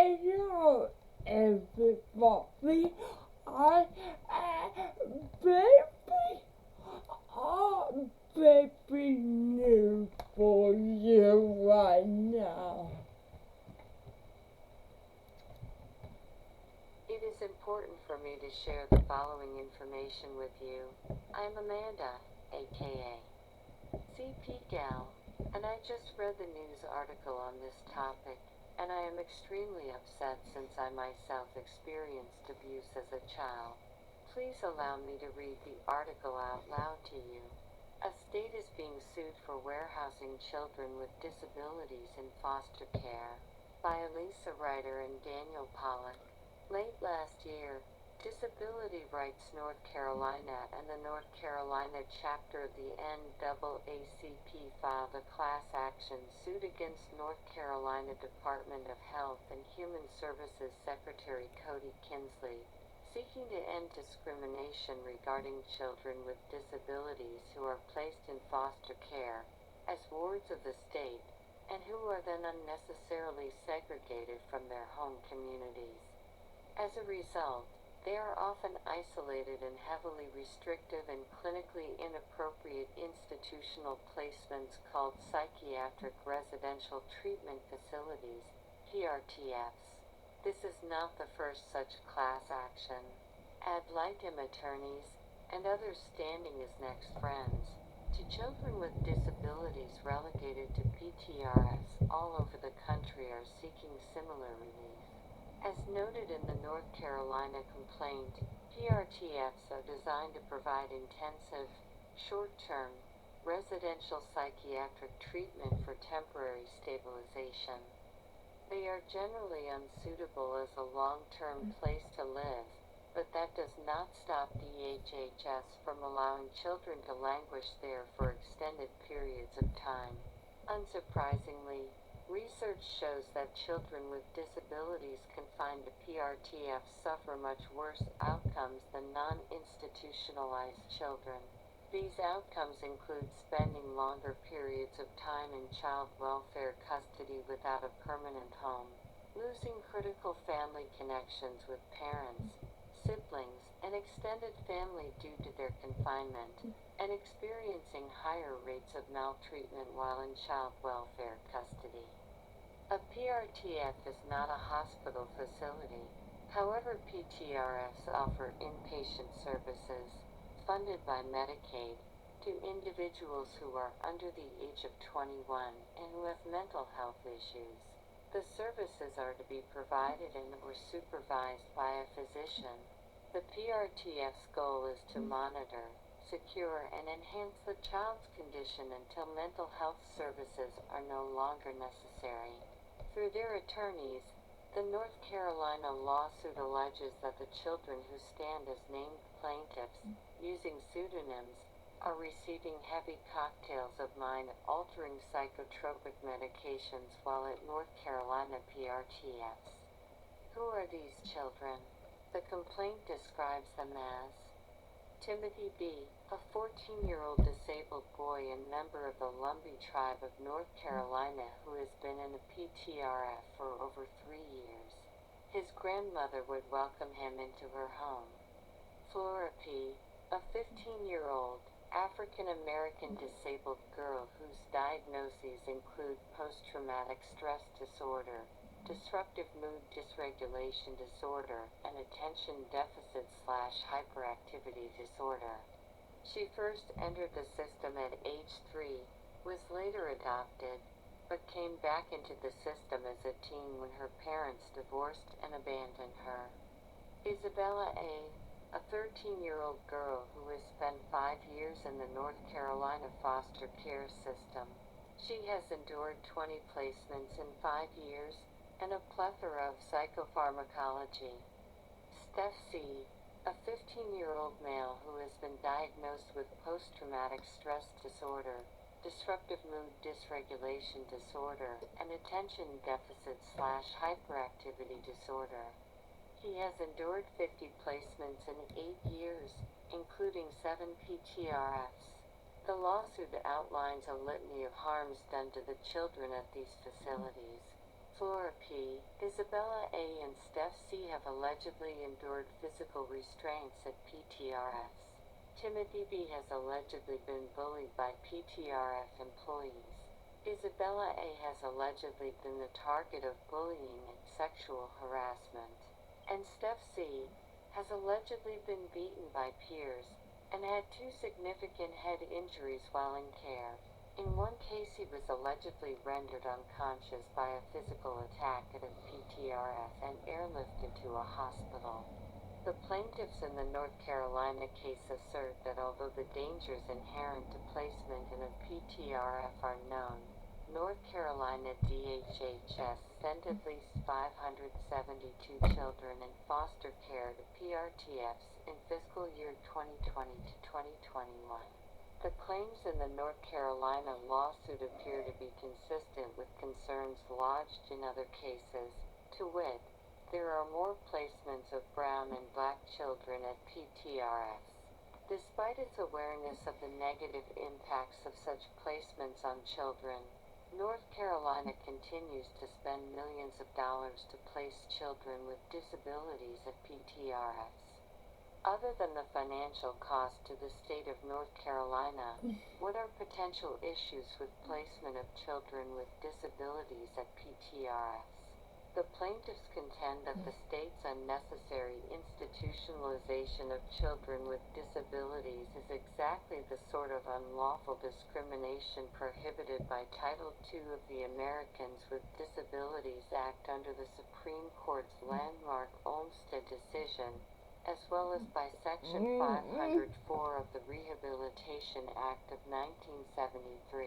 Hello, everybody. I baby, baby news for you right now. It is important for me to share the following information with you. I'm Amanda, aka CP Gal, and I just read the news article on this topic, and I am extremely upset since I myself experienced abuse as a child. Please allow me to read the article out loud to you. A state is being sued for warehousing children with disabilities in foster care by Elisa Ryder and Daniel Pollock. Late last year, Disability Rights North Carolina and the North Carolina chapter of the NAACP filed a class action suit against North Carolina Department of Health and Human Services Secretary Cody Kinsley, seeking to end discrimination regarding children with disabilities who are placed in foster care as wards of the state and who are then unnecessarily segregated from their home communities. As a result, they are often isolated in heavily restrictive and clinically inappropriate institutional placements called psychiatric residential treatment facilities, PRTFs. This is not the first such class action. Ad litem attorneys and others standing as next friends to children with disabilities relegated to PTRFs all over the country are seeking similar relief. As noted in the North Carolina complaint, PRTFs are designed to provide intensive, short-term, residential psychiatric treatment for temporary stabilization. They are generally unsuitable as a long-term place to live, but that does not stop DHHS from allowing children to languish there for extended periods of time. Unsurprisingly, research shows that children with disabilities confined to PRTFs suffer much worse outcomes than non-institutionalized children. These outcomes include spending longer periods of time in child welfare custody without a permanent home, losing critical family connections with parents, siblings, and extended family due to their confinement, and experiencing higher rates of maltreatment while in child welfare custody. A PRTF is not a hospital facility. However, PTRFs offer inpatient services, funded by Medicaid, to individuals who are under the age of 21 and who have mental health issues. The services are to be provided and or supervised by a physician. The PRTF's goal is to monitor, secure, and enhance the child's condition until mental health services are no longer necessary. Through their attorneys, the North Carolina lawsuit alleges that the children who stand as named plaintiffs, using pseudonyms, are receiving heavy cocktails of mind-altering psychotropic medications while at North Carolina PRTFs. Who are these children? The complaint describes them as Timothy B., a 14-year-old disabled boy and member of the Lumbee tribe of North Carolina who has been in a PTRF for over 3 years. His grandmother would welcome him into her home. Flora P., a 15-year-old African-American disabled girl whose diagnoses include post-traumatic stress disorder, disruptive mood dysregulation disorder, and attention deficit/hyperactivity disorder. She first entered the system at age 3, was later adopted, but came back into the system as a teen when her parents divorced and abandoned her. Isabella A., a 13-year-old girl who has spent 5 years in the North Carolina foster care system. She has endured 20 placements in 5 years, and a plethora of psychopharmacology. Steph C., a 15-year-old male who has been diagnosed with post-traumatic stress disorder, disruptive mood dysregulation disorder, and attention deficit/hyperactivity disorder. He has endured 50 placements in 8 years, including 7 PTRFs. The lawsuit outlines a litany of harms done to the children at these facilities. Flora P., Isabella A., and Steph C. have allegedly endured physical restraints at PTRFs. Timothy B. has allegedly been bullied by PTRF employees. Isabella A. has allegedly been the target of bullying and sexual harassment. And Steph C. has allegedly been beaten by peers and had 2 significant head injuries while in care. In one case, he was allegedly rendered unconscious by a physical attack at a PTRF and airlifted to a hospital. The plaintiffs in the North Carolina case assert that although the dangers inherent to placement in a PTRF are known, North Carolina DHHS sent at least 572 children in foster care to PRTFs in fiscal year 2020 to 2021. The claims in the North Carolina lawsuit appear to be consistent with concerns lodged in other cases, to wit, there are more placements of brown and black children at PTRFs. Despite its awareness of the negative impacts of such placements on children, North Carolina continues to spend millions of dollars to place children with disabilities at PTRFs. Other than the financial cost to the state of North Carolina, what are potential issues with placement of children with disabilities at PTRFs? The plaintiffs contend that the state's unnecessary institutionalization of children with disabilities is exactly the sort of unlawful discrimination prohibited by Title II of the Americans with Disabilities Act under the Supreme Court's landmark Olmstead decision, as well as by Section 504 of the Rehabilitation Act of 1973.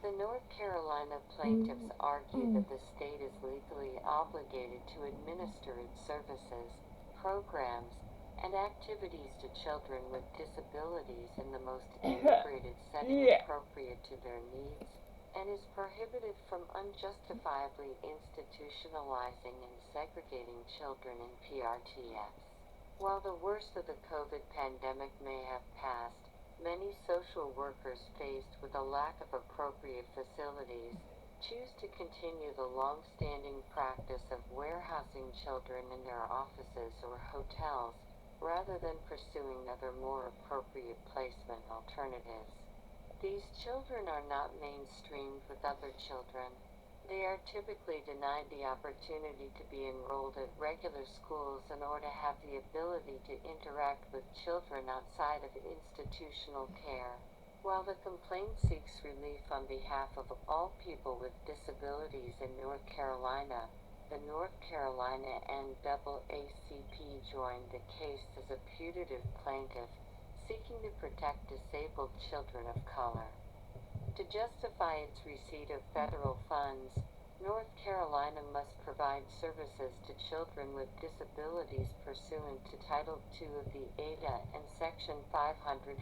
The North Carolina plaintiffs argue that the state is legally obligated to administer its services, programs, and activities to children with disabilities in the most integrated setting appropriate to their needs, and is prohibited from unjustifiably institutionalizing and segregating children in PRTFs. While the worst of the COVID pandemic may have passed, many social workers faced with a lack of appropriate facilities choose to continue the long-standing practice of warehousing children in their offices or hotels rather than pursuing other more appropriate placement alternatives. These children are not mainstreamed with other children. They are typically denied the opportunity to be enrolled at regular schools in order to have the ability to interact with children outside of institutional care. While the complaint seeks relief on behalf of all people with disabilities in North Carolina, the North Carolina NAACP joined the case as a putative plaintiff, seeking to protect disabled children of color. To justify its receipt of federal funds, North Carolina must provide services to children with disabilities pursuant to Title II of the ADA and Section 504.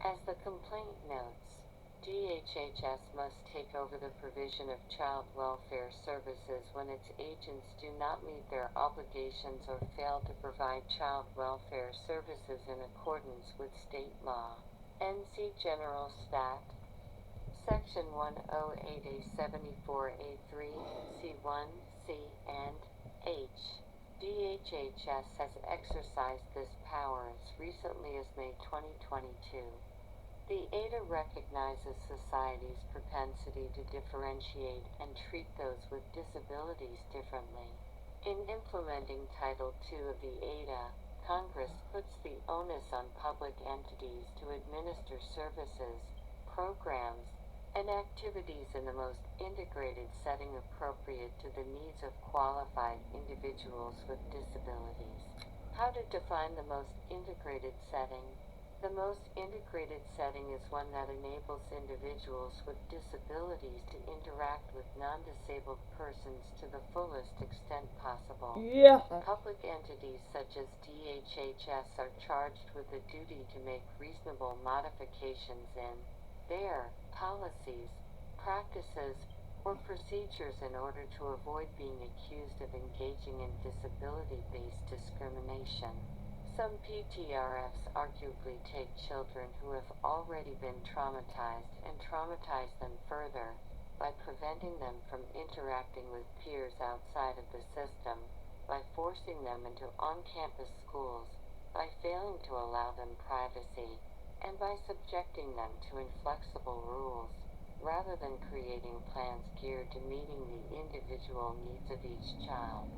As the complaint notes, DHHS must take over the provision of child welfare services when its agents do not meet their obligations or fail to provide child welfare services in accordance with state law. NC General Stat. Section 108A74A3, C1, C, and H. DHHS has exercised this power as recently as May 2022. The ADA recognizes society's propensity to differentiate and treat those with disabilities differently. In implementing Title II of the ADA, Congress puts the onus on public entities to administer services, programs, and activities in the most integrated setting appropriate to the needs of qualified individuals with disabilities. How to define the most integrated setting? The most integrated setting is one that enables individuals with disabilities to interact with non-disabled persons to the fullest extent possible. Public entities such as DHHS are charged with the duty to make reasonable modifications in their policies, practices, or procedures in order to avoid being accused of engaging in disability-based discrimination. Some PTRFs arguably take children who have already been traumatized and traumatize them further, by preventing them from interacting with peers outside of the system, by forcing them into on-campus schools, by failing to allow them privacy, and by subjecting them to inflexible rules, rather than creating plans geared to meeting the individual needs of each child.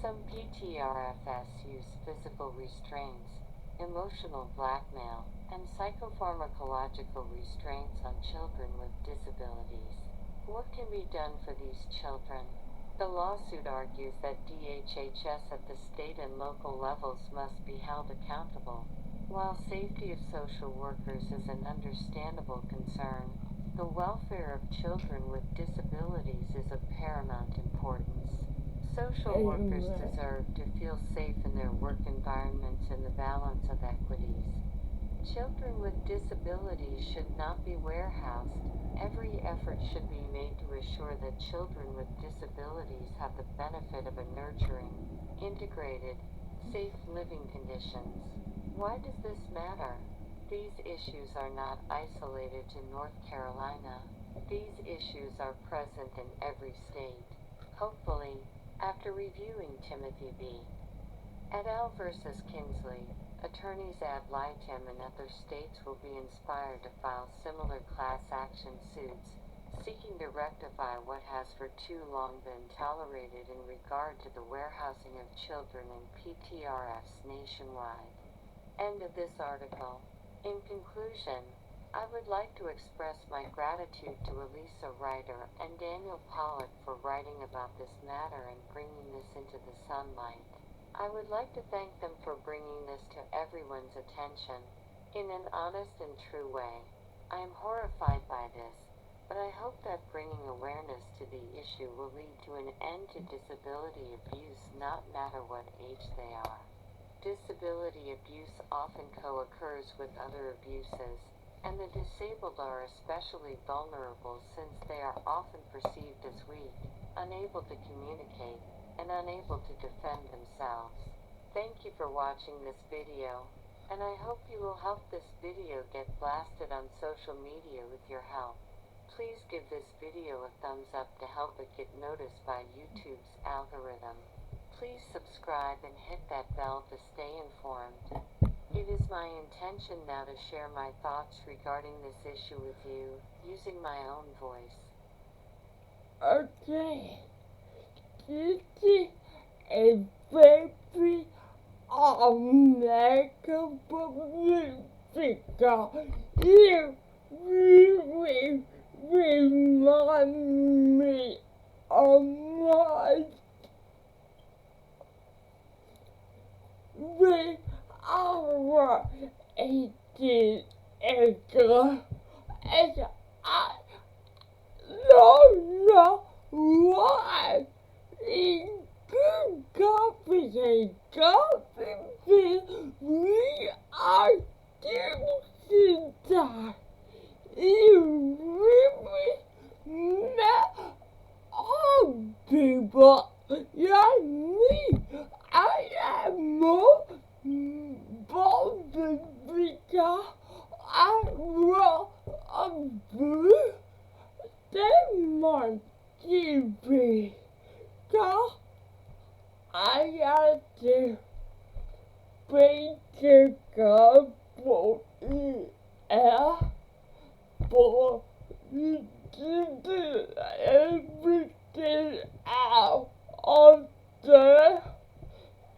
Some PTRFs use physical restraints, emotional blackmail, and psychopharmacological restraints on children with disabilities. What can be done for these children? The lawsuit argues that DHHS at the state and local levels must be held accountable. While safety of social workers is an understandable concern, the welfare of children with disabilities is of paramount importance. Social workers deserve to feel safe in their work environments in the balance of equities. Children with disabilities should not be warehoused. Every effort should be made to assure that children with disabilities have the benefit of a nurturing, integrated, safe living conditions. Why does this matter? These issues are not isolated to North Carolina. These issues are present in every state. Hopefully, after reviewing Timothy B. et al. Versus Kingsley, attorneys ad litem in other states will be inspired to file similar class action suits, seeking to rectify what has for too long been tolerated in regard to the warehousing of children in PTRFs nationwide. End of this article. In conclusion, I would like to express my gratitude to Elisa Ryder and Daniel Pollock for writing about this matter and bringing this into the sunlight. I would like to thank them for bringing this to everyone's attention in an honest and true way. I am horrified by this, but I hope that bringing awareness to the issue will lead to an end to disability abuse, not matter what age they are. Disability abuse often co-occurs with other abuses, and the disabled are especially vulnerable since they are often perceived as weak, unable to communicate, and unable to defend themselves. Thank you for watching this video, and I hope you will help this video get blasted on social media with your help. Please give this video a thumbs up to help it get noticed by YouTube's algorithm. Please subscribe and hit that bell to stay informed. It is my intention now to share my thoughts regarding this issue with you, using my own voice. Okay. This is a very American because it really remind me of my when I was 18 ago, and I don't know why. In good confidence, we are still die. It really not all people like me. I am more bothered because I was abused than my TV. So I had to pay to go for for to do everything out of there,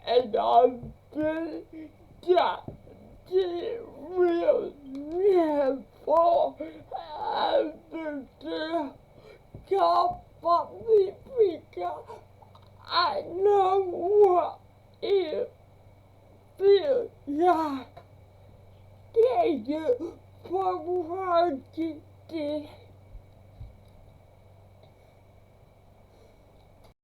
and I've been that real for after the company because I know what it feels like. Thank you for watching this.